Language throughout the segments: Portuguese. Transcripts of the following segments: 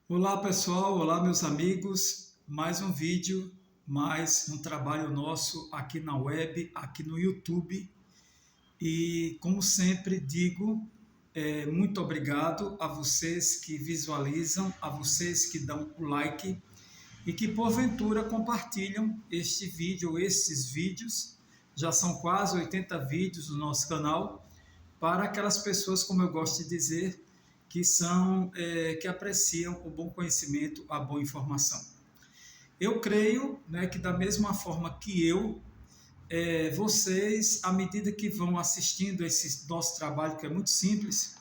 Olá pessoal, olá meus amigos, mais um vídeo, mais um trabalho nosso aqui na web, aqui no YouTube. E como sempre digo, muito obrigado a vocês que visualizam, a vocês que dão o like e que porventura compartilham este vídeo ou estes vídeos. Já são quase 80 vídeos no nosso canal para aquelas pessoas, como eu gosto de dizer, que apreciam o bom conhecimento, a boa informação. Eu creio, né, que da mesma forma que vocês, à medida que vão assistindo esse nosso trabalho, que é muito simples,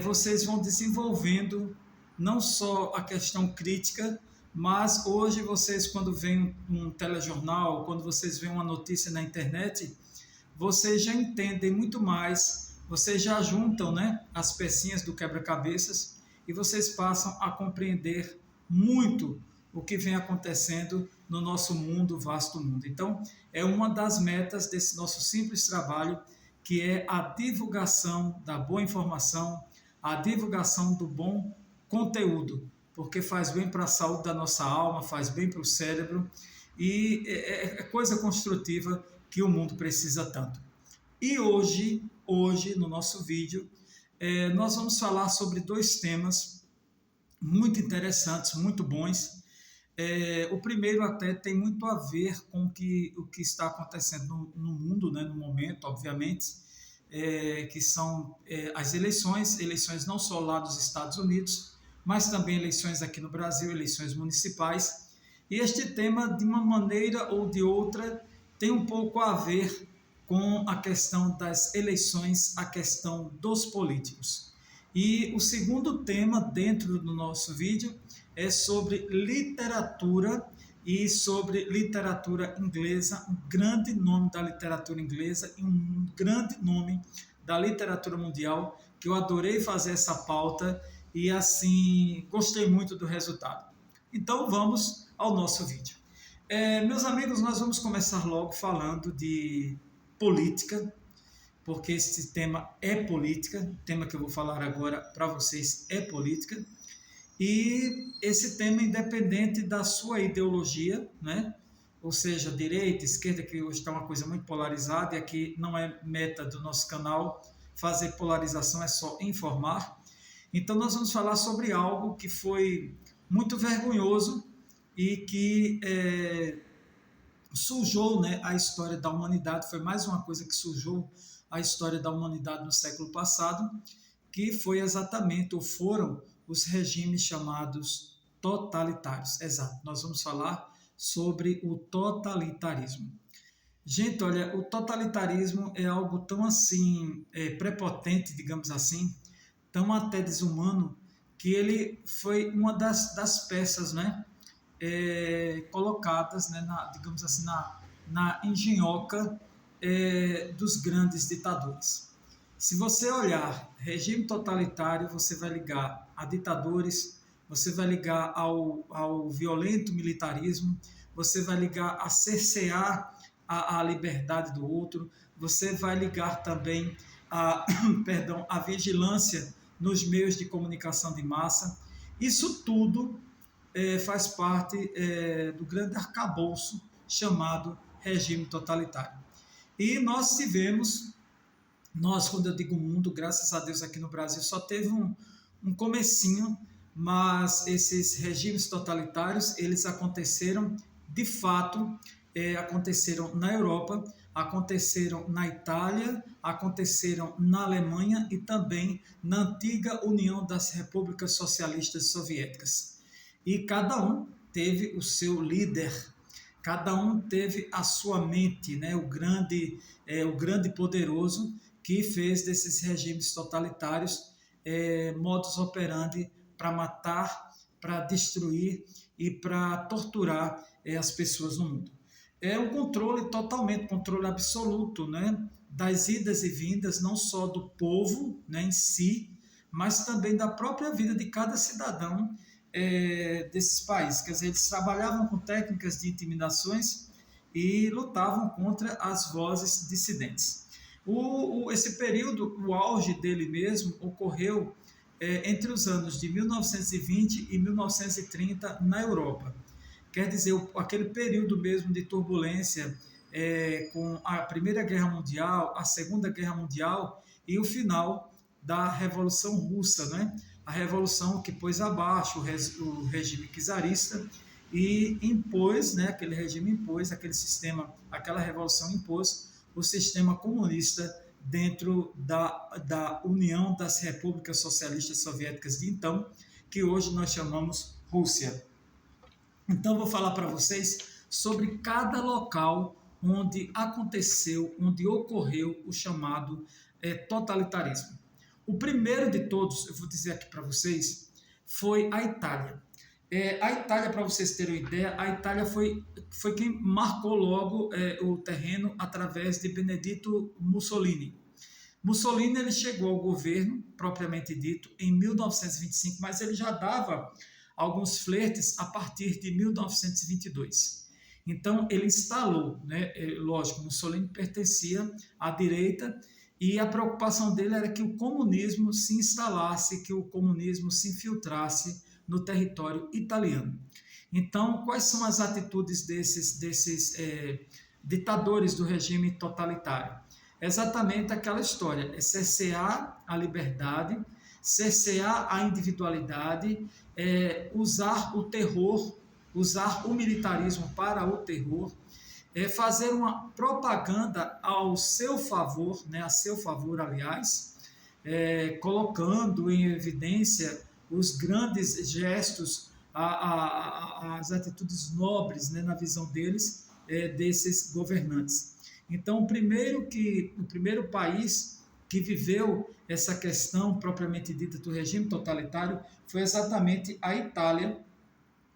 vocês vão desenvolvendo não só a questão crítica, mas hoje vocês, quando veem um telejornal, quando vocês veem uma notícia na internet, vocês já entendem muito mais, vocês já juntam, né, as pecinhas do quebra-cabeças e vocês passam a compreender muito o que vem acontecendo no nosso mundo, vasto mundo. Então, é uma das metas desse nosso simples trabalho, que é a divulgação da boa informação, a divulgação do bom conteúdo, porque faz bem para a saúde da nossa alma, faz bem para o cérebro e é coisa construtiva que o mundo precisa tanto. E hoje no nosso vídeo, nós vamos falar sobre dois temas muito interessantes, muito bons. O primeiro até tem muito a ver com o que está acontecendo no mundo, né, no momento, obviamente, que são as eleições não só lá dos Estados Unidos, mas também eleições aqui no Brasil, eleições municipais. E este tema, de uma maneira ou de outra, tem um pouco a ver com a questão das eleições, a questão dos políticos. E o segundo tema dentro do nosso vídeo é sobre literatura e sobre literatura inglesa, um grande nome da literatura inglesa e um grande nome da literatura mundial, que eu adorei fazer essa pauta e assim gostei muito do resultado. Então vamos ao nosso vídeo. Meus amigos, nós vamos começar logo falando de política, porque esse tema é política, o tema que eu vou falar agora para vocês é política, e esse tema independente da sua ideologia, né? Ou seja, direita, esquerda, que hoje está uma coisa muito polarizada, e aqui não é meta do nosso canal fazer polarização, é só informar. Então nós vamos falar sobre algo que foi muito vergonhoso e que sujou, né, a história da humanidade, foi mais uma coisa que sujou a história da humanidade no século passado, que foi exatamente, ou foram, os regimes chamados totalitários. Exato, nós vamos falar sobre o totalitarismo. Gente, olha, o totalitarismo é algo tão assim, prepotente, digamos assim, tão até desumano, que ele foi uma das peças, né, colocadas, né, digamos assim, na engenhoca dos grandes ditadores. Se você olhar regime totalitário, você vai ligar a ditadores, você vai ligar ao violento militarismo, você vai ligar a cercear a liberdade do outro, você vai ligar também perdão, a vigilância nos meios de comunicação de massa. Isso tudo faz parte do grande arcabouço chamado regime totalitário. E nós tivemos, quando eu digo mundo, graças a Deus aqui no Brasil só teve um comecinho, mas esses regimes totalitários, eles aconteceram de fato, aconteceram na Europa, aconteceram na Itália, aconteceram na Alemanha e também na antiga União das Repúblicas Socialistas Soviéticas. E cada um teve o seu líder, cada um teve a sua mente, né? O grande poderoso que fez desses regimes totalitários modus operandi para matar, para destruir e para torturar as pessoas no mundo. É um controle totalmente, controle absoluto, né, das idas e vindas, não só do povo, né, em si, mas também da própria vida de cada cidadão desses países. Quer dizer, eles trabalhavam com técnicas de intimidações e lutavam contra as vozes dissidentes. Esse período, o auge dele mesmo, ocorreu entre os anos de 1920 e 1930 na Europa. Quer dizer, aquele período mesmo de turbulência com a Primeira Guerra Mundial, a Segunda Guerra Mundial e o final da Revolução Russa, né? A revolução que pôs abaixo o regime czarista e impôs, né, aquele regime impôs, aquele sistema, aquela revolução impôs o sistema comunista dentro da União das Repúblicas Socialistas Soviéticas de então, que hoje nós chamamos Rússia. Então, vou falar para vocês sobre cada local onde aconteceu, onde ocorreu o chamado totalitarismo. O primeiro de todos, eu vou dizer aqui para vocês, foi a Itália. A Itália, para vocês terem uma ideia, a Itália foi quem marcou logo o terreno através de Benedetto Mussolini. Mussolini ele chegou ao governo, propriamente dito, em 1925, mas ele já dava alguns flertes a partir de 1922. Então, ele instalou, né, lógico, Mussolini pertencia à direita e a preocupação dele era que o comunismo se instalasse, que o comunismo se infiltrasse no território italiano. Então, quais são as atitudes desses ditadores do regime totalitário? Exatamente aquela história, cercear a liberdade, cercear a individualidade, usar o terror, usar o militarismo para o terror, fazer uma propaganda ao seu favor, né, a seu favor, aliás, colocando em evidência os grandes gestos, as atitudes nobres, né, na visão deles, desses governantes. Então, o primeiro país que viveu essa questão propriamente dita do regime totalitário foi exatamente a Itália,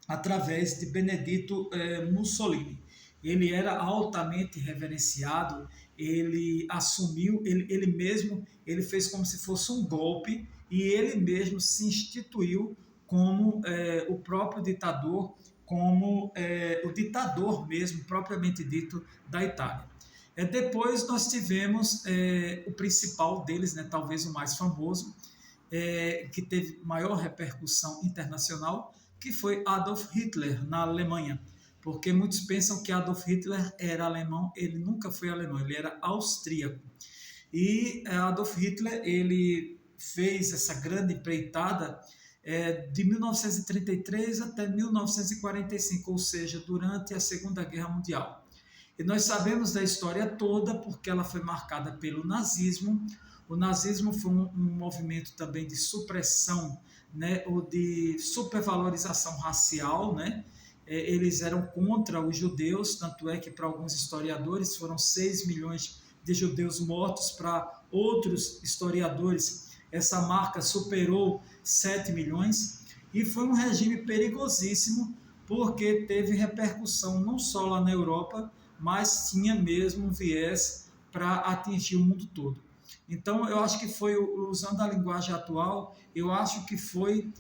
através de Benedetto Mussolini. Ele era altamente reverenciado, ele assumiu, ele mesmo, ele fez como se fosse um golpe e ele mesmo se instituiu como o próprio ditador, como o ditador mesmo, propriamente dito, da Itália. Depois nós tivemos o principal deles, né, talvez o mais famoso, que teve maior repercussão internacional, que foi Adolf Hitler, na Alemanha. Porque muitos pensam que Adolf Hitler era alemão, ele nunca foi alemão, ele era austríaco. E Adolf Hitler, ele fez essa grande empreitada de 1933 até 1945, ou seja, durante a Segunda Guerra Mundial. E nós sabemos da história toda porque ela foi marcada pelo nazismo. O nazismo foi um movimento também de supressão, né, ou de supervalorização racial, né? Eles eram contra os judeus, tanto é que para alguns historiadores foram 6 milhões de judeus mortos, para outros historiadores essa marca superou 7 milhões, e foi um regime perigosíssimo porque teve repercussão não só lá na Europa, mas tinha mesmo um viés para atingir o mundo todo. Então, eu acho que foi, usando a linguagem atual, eu acho que foi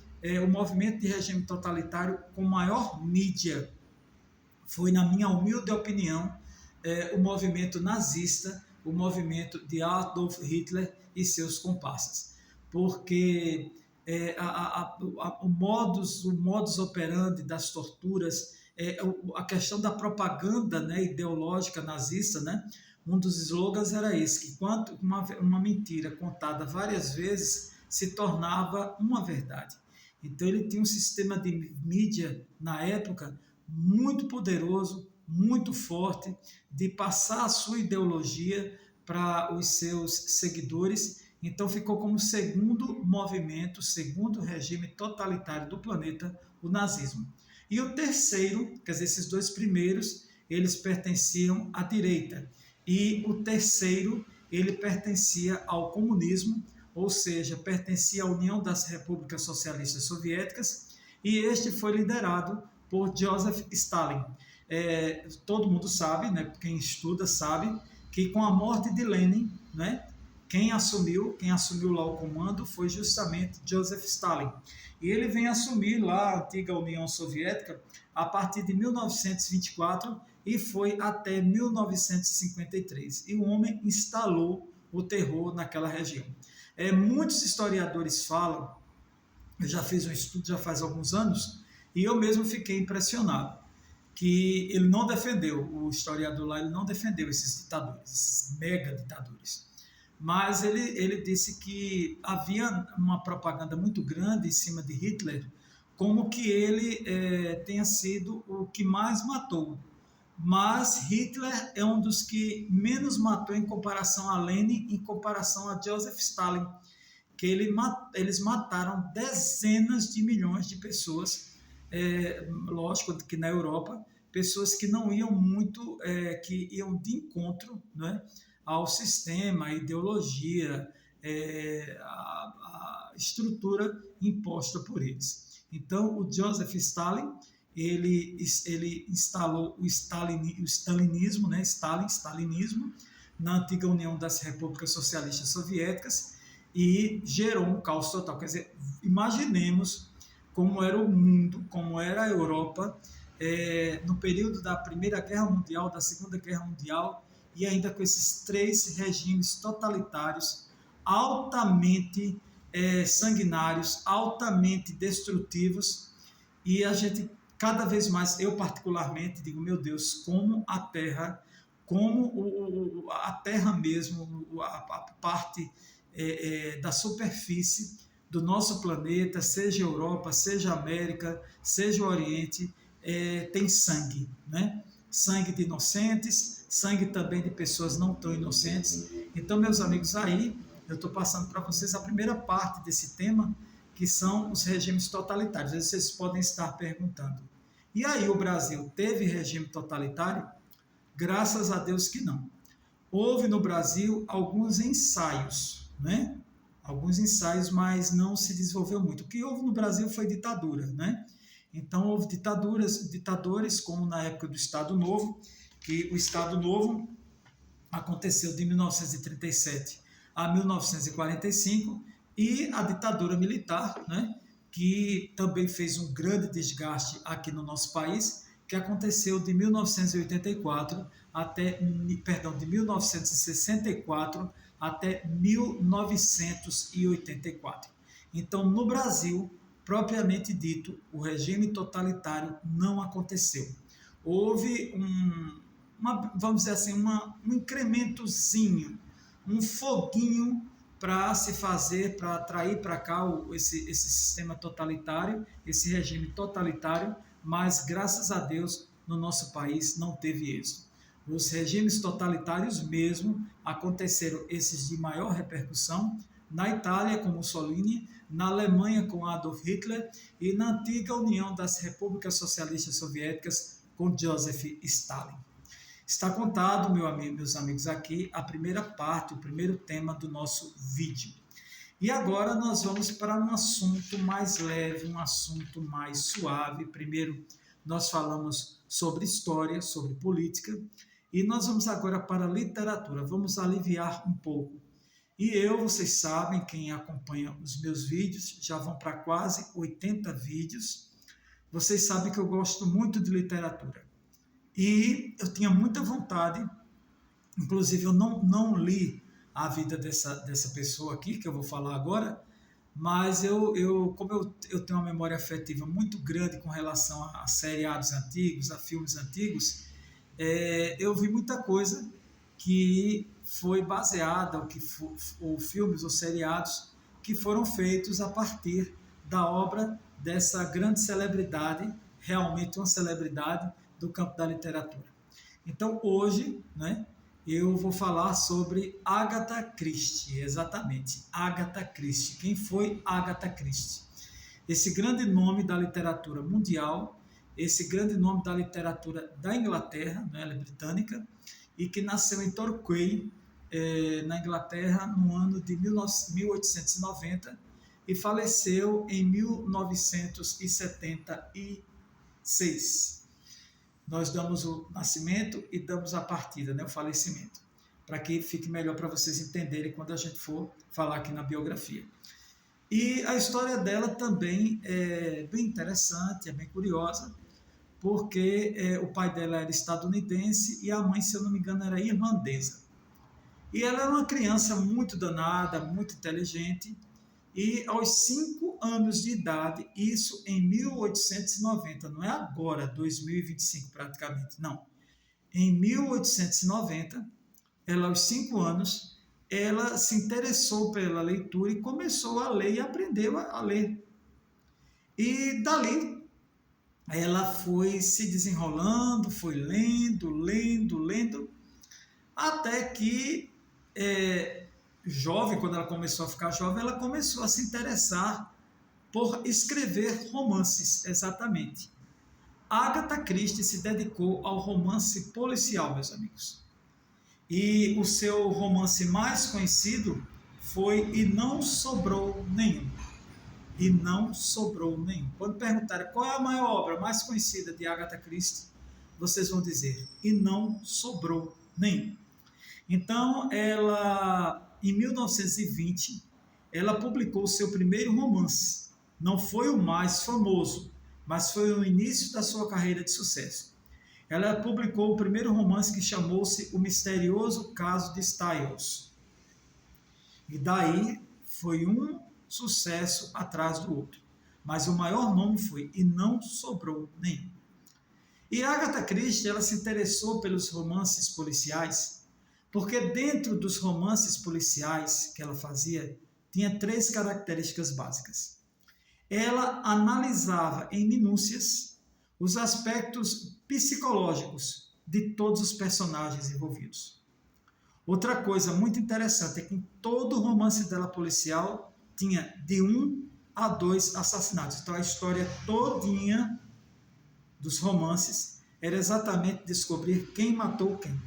o movimento de regime totalitário com maior mídia. Foi, na minha humilde opinião, o movimento nazista, o movimento de Adolf Hitler e seus comparsas. Porque o modus operandi das torturas, a questão da propaganda, né, ideológica nazista, né, um dos slogans era esse, que quando uma mentira contada várias vezes se tornava uma verdade. Então ele tinha um sistema de mídia na época muito poderoso, muito forte, de passar a sua ideologia para os seus seguidores. Então ficou como segundo movimento, segundo regime totalitário do planeta, o nazismo. E o terceiro, quer dizer, esses dois primeiros, eles pertenciam à direita. E o terceiro, ele pertencia ao comunismo, ou seja, pertencia à União das Repúblicas Socialistas Soviéticas, e este foi liderado por Joseph Stalin. Todo mundo sabe, né, quem estuda sabe, que com a morte de Lenin, né, quem assumiu lá o comando foi justamente Joseph Stalin. E ele vem assumir lá a antiga União Soviética a partir de 1924 e foi até 1953. E o homem instalou o terror naquela região. Muitos historiadores falam Eu já fiz um estudo já faz alguns anos e eu mesmo fiquei impressionado que ele não defendeu, o historiador lá, ele não defendeu esses ditadores, esses mega ditadores. Mas ele disse que havia uma propaganda muito grande em cima de Hitler, como que ele tenha sido o que mais matou. Mas Hitler é um dos que menos matou em comparação a Lenin, em comparação a Joseph Stalin, que eles mataram dezenas de milhões de pessoas, lógico que na Europa, pessoas que não iam muito, que iam de encontro, né, ao sistema, à ideologia, a estrutura imposta por eles. Então, o Joseph Stalin, ele instalou o stalinismo, né, stalinismo, na antiga União das Repúblicas Socialistas Soviéticas, e gerou um caos total. Quer dizer, imaginemos como era o mundo, como era a Europa no período da Primeira Guerra Mundial, da Segunda Guerra Mundial, e ainda com esses três regimes totalitários altamente sanguinários, altamente destrutivos, e a gente cada vez mais, eu particularmente digo, meu Deus, como a Terra, como a Terra mesmo, a parte da superfície do nosso planeta, seja Europa, seja América, seja o Oriente, tem sangue, né? Sangue de inocentes, sangue também de pessoas não tão inocentes. Então, meus amigos, aí eu estou passando para vocês a primeira parte desse tema, que são os regimes totalitários. Vocês podem estar perguntando, e aí o Brasil teve regime totalitário? Graças a Deus que não. Houve no Brasil alguns ensaios, né? Alguns ensaios, mas não se desenvolveu muito. O que houve no Brasil foi ditadura, né? Então houve ditadores, como na época do Estado Novo, que o Estado Novo aconteceu de 1937 a 1945, e a ditadura militar, né? Que também fez um grande desgaste aqui no nosso país, que aconteceu de 1984 até, perdão, de 1964 até 1984. Então, no Brasil, propriamente dito, o regime totalitário não aconteceu. Houve vamos dizer assim, um incrementozinho, um foguinho para se fazer, para atrair para cá esse sistema totalitário, esse regime totalitário, mas graças a Deus no nosso país não teve êxito. Os regimes totalitários mesmo aconteceram, esses de maior repercussão, na Itália com Mussolini, na Alemanha com Adolf Hitler e na antiga União das Repúblicas Socialistas Soviéticas com Joseph Stalin. Está contado, meus amigos, aqui a primeira parte, o primeiro tema do nosso vídeo. E agora nós vamos para um assunto mais leve, um assunto mais suave. Primeiro nós falamos sobre história, sobre política, e nós vamos agora para a literatura. Vamos aliviar um pouco. E vocês sabem, quem acompanha os meus vídeos, já vão para quase 80 vídeos. Vocês sabem que eu gosto muito de literatura. E eu tinha muita vontade, inclusive eu não li a vida dessa pessoa aqui, que eu vou falar agora, mas como eu tenho uma memória afetiva muito grande com relação a seriados antigos, a filmes antigos, eu vi muita coisa que foi baseada, ou filmes ou seriados que foram feitos a partir da obra dessa grande celebridade, realmente uma celebridade do campo da literatura. Então, hoje, né, eu vou falar sobre Agatha Christie, exatamente, Agatha Christie. Quem foi Agatha Christie? Esse grande nome da literatura mundial, esse grande nome da literatura da Inglaterra, né, ela é britânica, e que nasceu em Torquay, na Inglaterra, no ano de 1890, e faleceu em 1976. Nós damos o nascimento e damos a partida, né, o falecimento, para que fique melhor para vocês entenderem quando a gente for falar aqui na biografia. E a história dela também é bem interessante, é bem curiosa, porque o pai dela era estadunidense e a mãe, se eu não me engano, era irlandesa. E ela era uma criança muito danada, muito inteligente, E aos 5 anos de idade, isso em 1890, não é agora, 2025 praticamente, não. Em 1890, ela aos 5 anos, ela se interessou pela leitura e começou a ler e aprendeu a ler. E dali ela foi se desenrolando, foi lendo, até que jovem, quando ela começou a ficar jovem, ela começou a se interessar por escrever romances, exatamente. Agatha Christie se dedicou ao romance policial, meus amigos. E o seu romance mais conhecido foi E Não Sobrou Nenhum. E Não Sobrou Nenhum. Quando perguntarem qual é a maior obra mais conhecida de Agatha Christie, vocês vão dizer E Não Sobrou Nenhum. Então, em 1920, ela publicou seu primeiro romance. Não foi o mais famoso, mas foi o início da sua carreira de sucesso. Ela publicou o primeiro romance que chamou-se O Misterioso Caso de Styles. E daí foi um sucesso atrás do outro. Mas o maior nome foi E Não Sobrou Nenhum. E Agatha Christie, ela se interessou pelos romances policiais, porque dentro dos romances policiais que ela fazia, tinha 3 características básicas. Ela analisava em minúcias os aspectos psicológicos de todos os personagens envolvidos. Outra coisa muito interessante é que em todo romance dela policial tinha de 1 a 2 assassinatos. Então a história todinha dos romances era exatamente descobrir quem matou quem.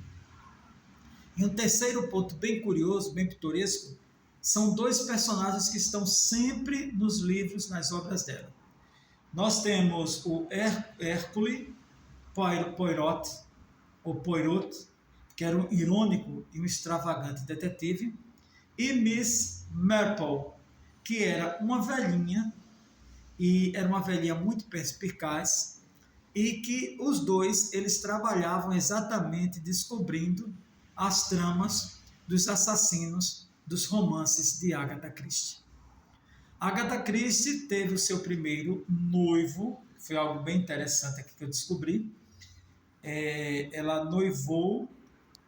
E um terceiro ponto bem curioso, bem pitoresco, são 2 personagens que estão sempre nos livros, nas obras dela. Nós temos o Hercule Poirot, ou Poirot, que era um irônico e um extravagante detetive, e Miss Marple, que era uma velhinha, e era uma velhinha muito perspicaz, e que os dois eles trabalhavam exatamente descobrindo as tramas dos assassinos dos romances de Agatha Christie. Agatha Christie teve o seu primeiro noivo, foi algo bem interessante aqui que eu descobri. Ela noivou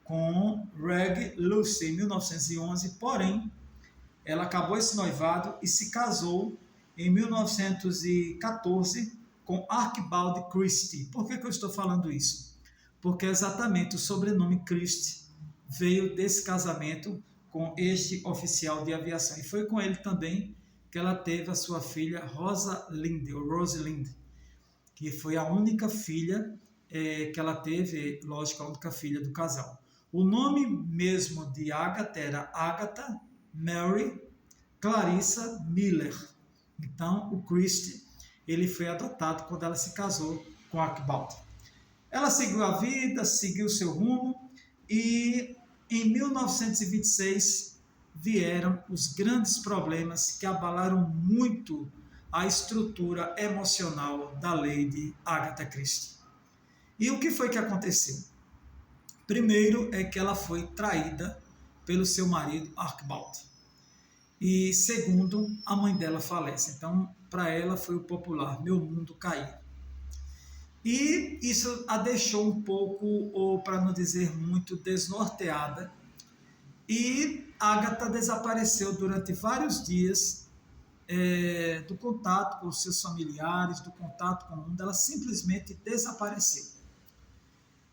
com Reg Lucy em 1911, porém, ela acabou esse noivado e se casou em 1914 com Archibald Christie. Por que eu estou falando isso? Porque exatamente o sobrenome Christie veio desse casamento com este oficial de aviação. E foi com ele também que ela teve a sua filha Rosalind, que foi a única filha que ela teve, lógico, a única filha do casal. O nome mesmo de Agatha era Agatha Mary Clarissa Miller. Então, o Christie, ele foi adotado quando ela se casou com Archibald. Ela seguiu a vida, seguiu seu rumo e em 1926 vieram os grandes problemas que abalaram muito a estrutura emocional da Lady Agatha Christie. E o que foi que aconteceu? Primeiro é que ela foi traída pelo seu marido Archibald. E segundo, a mãe dela falece. Então, para ela foi o popular, meu mundo caiu. E isso a deixou um pouco, ou para não dizer muito, desnorteada. E Agatha desapareceu durante vários dias do contato com os seus familiares, do contato com o mundo. Ela simplesmente desapareceu.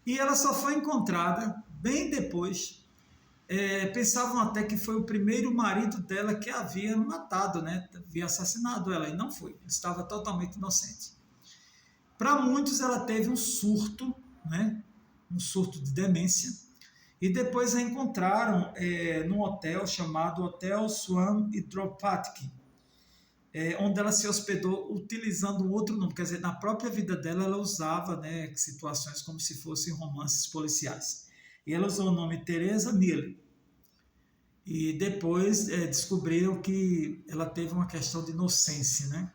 E ela só foi encontrada bem depois. Pensavam até que foi o primeiro marido dela que havia matado, né? Havia assassinado ela, e não foi. Ele estava totalmente inocente. Para muitos, ela teve um surto, né? Um surto de demência, e depois a encontraram num hotel chamado Hotel Swan Hydropathic, onde ela se hospedou utilizando um outro nome, quer dizer, na própria vida dela ela usava, né, situações como se fossem romances policiais. E ela usou o nome Teresa Miller. E depois descobriram que ela teve uma questão de inocência, né?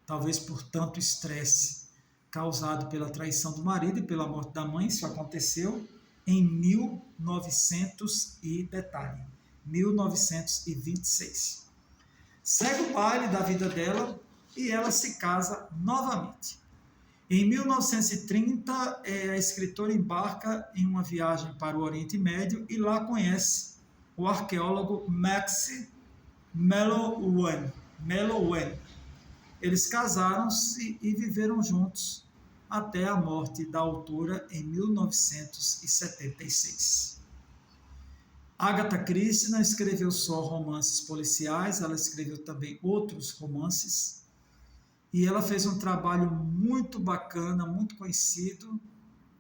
Talvez por tanto estresse causado pela traição do marido e pela morte da mãe. Isso aconteceu em 1926. segue o baile da vida dela e ela se casa novamente. Em 1930, a escritora embarca em uma viagem para o Oriente Médio e lá conhece o arqueólogo Max Mallowan. Eles casaram-se e viveram juntos até a morte da autora em 1976. Agatha Christie não escreveu só romances policiais, ela escreveu também outros romances. E ela fez um trabalho muito bacana, muito conhecido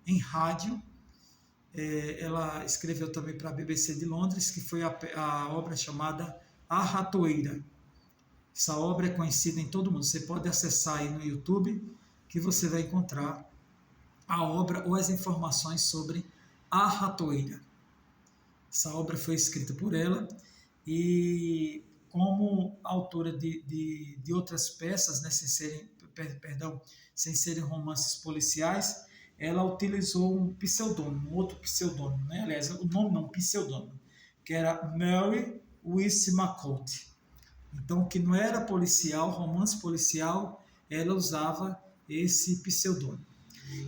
em rádio. Ela escreveu também para a BBC de Londres, que foi a obra chamada A Ratoeira. Essa obra é conhecida em todo mundo. Você pode acessar aí no YouTube, que você vai encontrar a obra ou as informações sobre A Ratoeira. Essa obra foi escrita por ela e como autora de outras peças, né, sem serem romances policiais, ela utilizou um pseudônimo, outro pseudônimo, né? Aliás, o nome não, pseudônimo, que era Mary Westmacott. Então, que não era policial, romance policial, ela usava esse pseudônimo.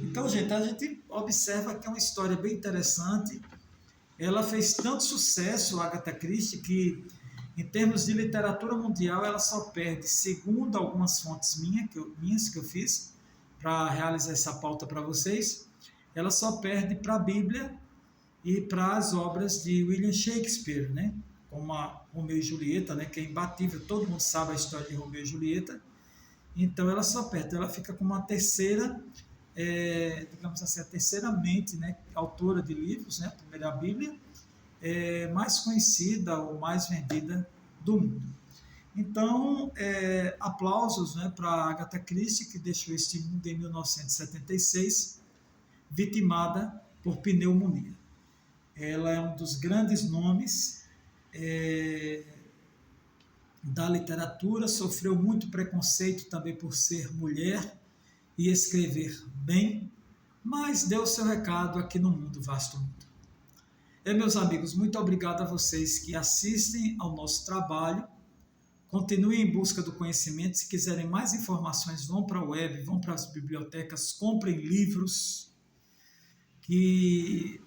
Então, gente, a gente observa que é uma história bem interessante. Ela fez tanto sucesso, Agatha Christie, que em termos de literatura mundial ela só perde, segundo algumas fontes minhas que eu fiz para realizar essa pauta para vocês, ela só perde para a Bíblia e para as obras de William Shakespeare, né? Como a Romeu e Julieta, né? Que é imbatível, todo mundo sabe a história de Romeu e Julieta. Então ela só perde, ela fica com uma terceira, digamos assim, a terceira mente, né? Autora de livros, né? A primeira a Bíblia, mais conhecida ou mais vendida do mundo. Então, aplausos, né, para Agatha Christie, que deixou este mundo em 1976, vitimada por pneumonia. Ela é um dos grandes nomes da literatura, sofreu muito preconceito também por ser mulher e escrever bem, mas deu seu recado aqui no mundo, vasto mundo. Meus amigos, muito obrigado a vocês que assistem ao nosso trabalho. Continuem em busca do conhecimento. Se quiserem mais informações, vão para a web, vão para as bibliotecas, comprem livros. Que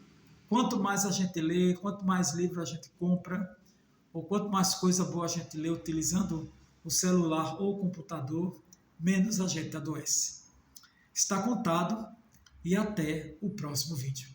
quanto mais a gente lê, quanto mais livro a gente compra, ou quanto mais coisa boa a gente lê utilizando o celular ou o computador, menos a gente adoece. Está contado e até o próximo vídeo.